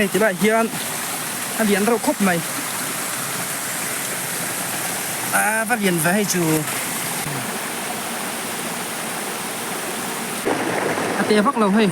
hay chỉ là hiện liền rau khóc mày phát hiện về hay chủ tiền phát lâu hay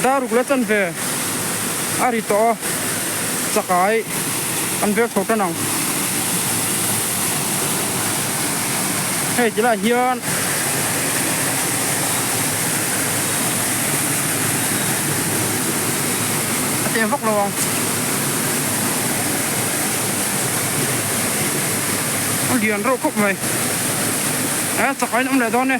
daruk le chan ve ari to chakai an ve thota nang hei chỉ là hiền tiền vóc luôn con điền rau cúc mày chakai nó lại đó nè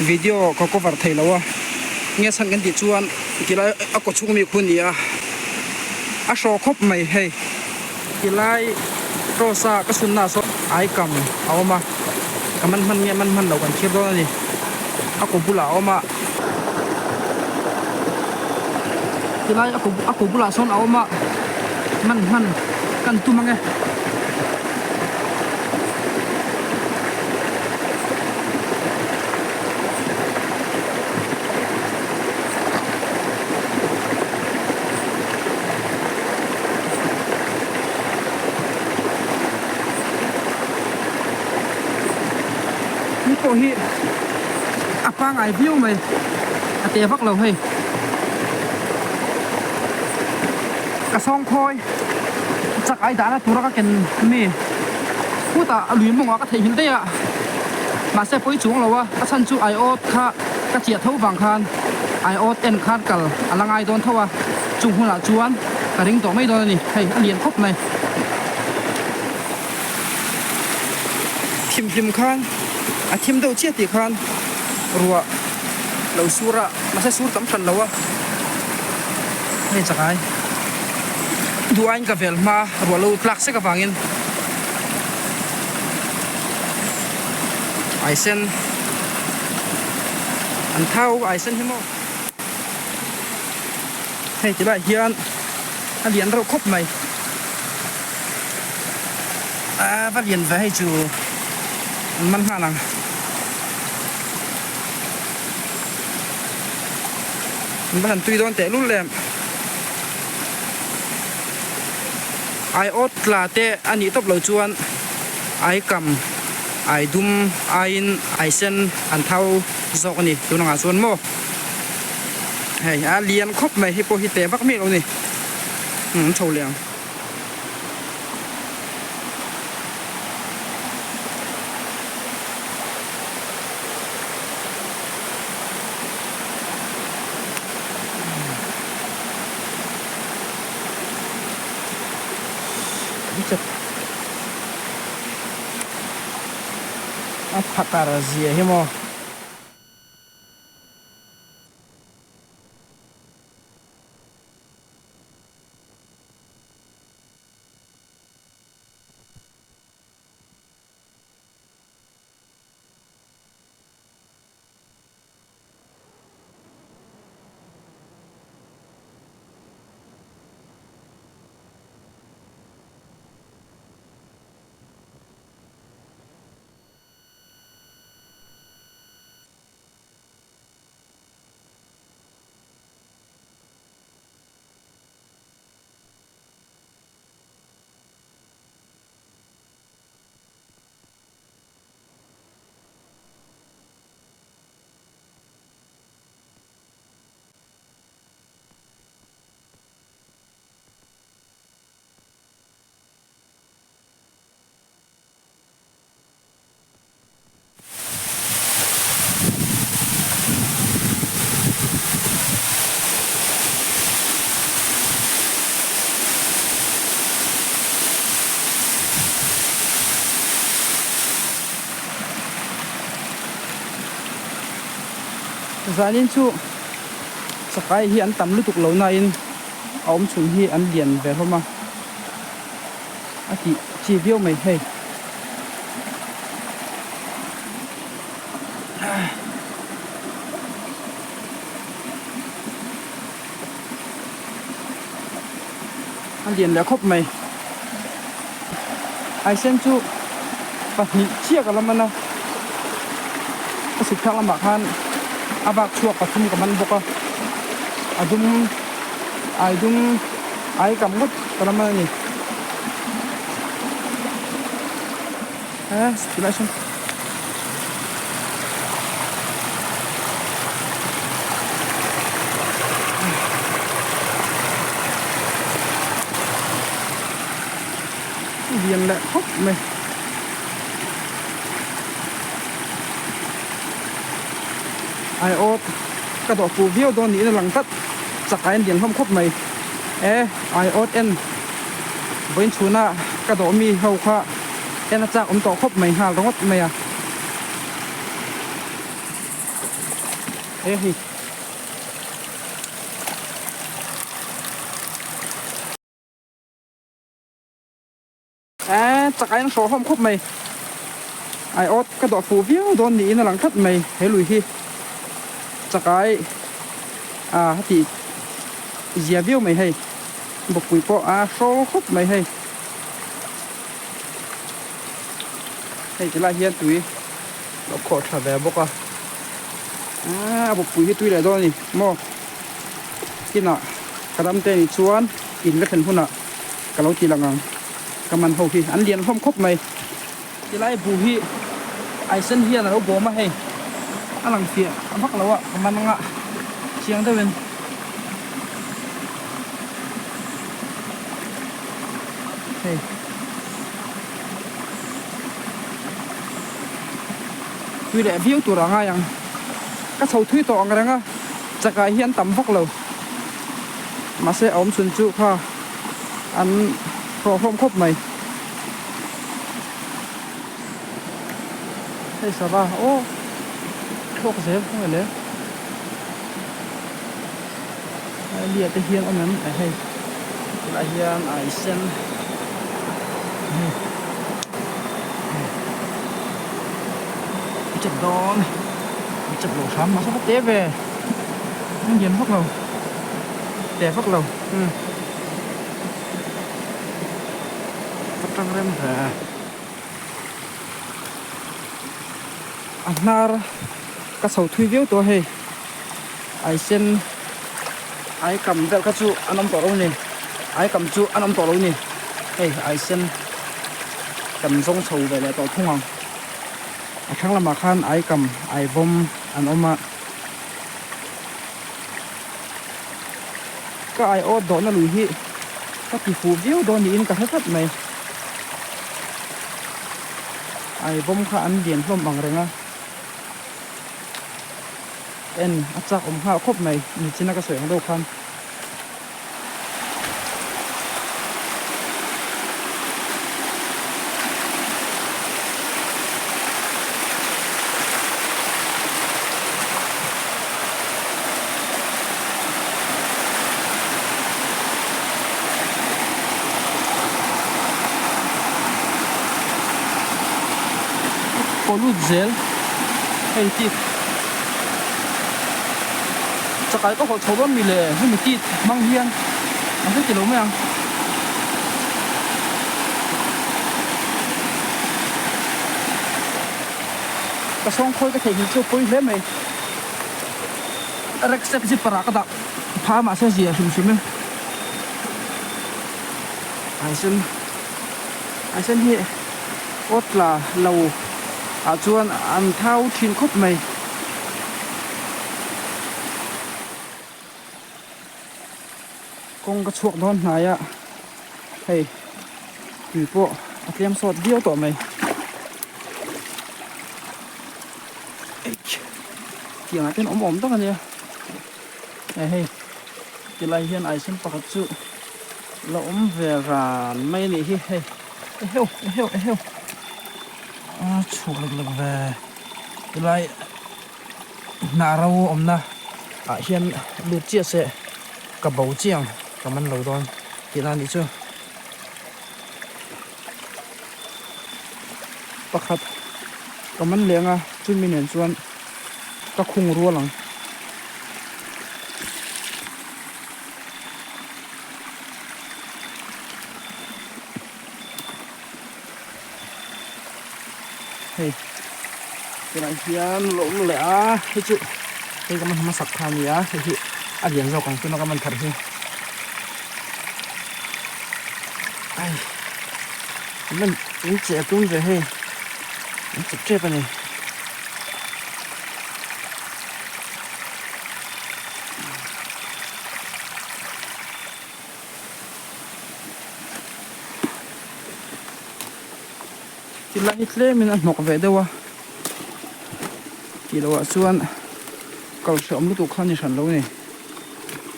video có cover thầy lâu à nghe sang cái tiếng chuan thì lại có chung mi khuôn à show khóc mày hay thì lại rosa cái xuân na số ai cầm áo mà cầm man nghe man đầu còn kia đó này có bula áo mà thì lại có bula son áo mà man kan tu mang nghe hi apa ngai view mày tiền phát lâu hay cả song thôi chắc ai đã tura cái kiện mì cú ta luyện mong cái thấy hiện đây à mà sẽ phối chúng lâu à cái sân chú iot kha cái chiết thâu vàng khan iot en khan cả là ngay đón thâu à chúng hun là chuan cái ring tổ mấy đôi này hay liền khóc này phim khan thêm đâu chết thì khan rùa lâu sura mà sẽ sur tấm phần lâu à này chắc ai đua anh cà phê mà rùa lâu plak sẽ cả vangin ai sen anh thao ai sen himo hay chỉ là hiện anh liền rau khóc mày phát hiện về hay chủ man hà năng bạn tùy đón té luôn lem ai ốt là té anh ấy tóc lâu chuan ai cầm ai dum ai in ai sen anh thao dọc này tôi nói chuan mo hay liền khóc mày hipo hi té vắt miệng luôn này trâu liền patara zia himo zanin chu sakai hi an tam lutuk lo na in aum chun hi an lian ve homa ati chi bio mai hei an lian le khop mai ai sen chu pahnih chiak alamana asik thak lama khan abak chuak pathum kaman boka adum ai kam ngot kalamana ni stimulation lian le khop mai ai ốt cái độ phù viêu đó ní là lằng tất chắc cái điện không khóc mày ai ốt en bên chú na cái độ mi hậu khoa en chắc ông tổ khóc mày hà nó ngất mày à hi chắc cái nó số không khóc mày ai ốt cái độ phù viêu đó ní là lằng tất mày thấy lùi hi chắc cái thì giờ viêu mày hay một quỷ po số khúc mày hay hay chỉ là hiện túi nó khó trả về bốc một quỷ túi lại đó nè mò cái nọ cái đám tên chuan in cái phần hôn nọ cái lâu chỉ là ngang cái màn hậu thì ăn liền không khúc mày chỉ là bù hi ai sân hiền là nó bố mà hay anh làm việc anh bắt lâu mà nó ngạ chiang tới bên hey tuy để view tụi nó ngay các sầu thủy tọa cái đó chắc cái hiền tầm bắt lâu mà sẽ ốm xuân chu ha anh pro không khóc mày hey sao ba ô thuốc dễ không phải lấy liệt cái hiên ông nấm hay lại hiên ai sen chật đó này chật lỗ sắm mà sao té về không nhìn phát lầu để phát lầu phát trăng rem về anh nar các sầu thui viếu tôi hay ai sen ai cầm vel các chú anh ông tổ đâu nè ai cầm chú anh ông tổ đâu nè hey ai sen cầm giống sầu về lại tổ thung hoàng khang là mà khan ai cầm ai bom anh ông mà các ai ở đó là lùi hi các tỷ phú viếu đó nhìn cả hết mày ai bom khá ăn điện không bằng rằng en chắc ông hao khóc mày nhìn trên cái sợi đâu khan có lút gel hay tít chắc cái có họ thấu đó mình lệ hay mình tít mang hiên ăn cái kiểu mấy ăn cái song khôi cái thể hiện cho khôi thế mày rắc xếp gì para cái đó phá mà sẽ gì sum sum ai xin hi ốt là lâu chuan ăn thao thiên khúc mày con cái chuột đó này ạ hey tùy bộ tiêm sọt điêu tổ mày tiếng tên ốm tao cái này hey cái này hiện ai xin bạc chú là về ra mấy này hey heo chuột lực về cái này na rau omna a hian lu chia se ka bo chiang ka man lo don tina ni chu pakhat ka man lenga chu minen chuan ka khung ro lang hey tina hian lo le a hi chu hey ka man ma sak tha ni a hi a lian zo kang tuna ka man thar hi ai mình cũng trẻ cũng về hay chụp chép này thì lại ít lên mình ăn mọc về đâu à thì đâu à xuân cầu sớm lúc tụ khăn thì sẵn lâu này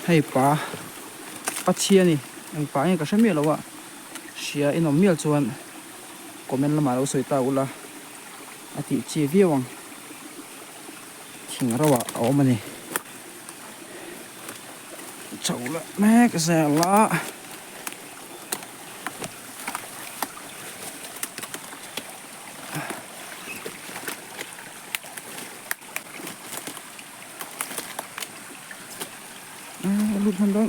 hay pa chia này anh pa này cả sớm miệt lâu à xia in ông miệt xuân comment là mà đâu soi tao là thì chia viêu ang thỉnh ra wa ở mà này chậu là mẹ cái xe lá lúc hắn đó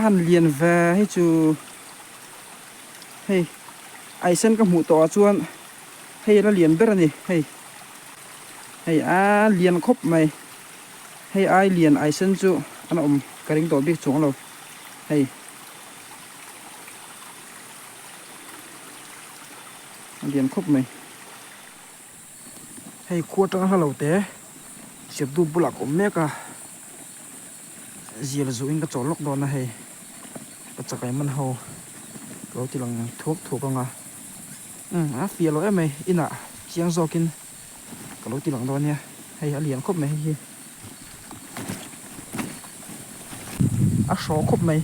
hắn liền về hay chú hey ai sen ka mu to chuan hey la lian ber ni hey hey a lian khop mai hey ai lian ai sen chu an karing to bik chung lo hey lian khop mai hey ko tang halo te sep du bulak me ka zil zu in ka cholok do na hey ka chakai man ho lo ti lang thuk anga a fia lo em ina chiang zokin ka lo ti lang do nia hay a lian khop mai hi a sho khop mai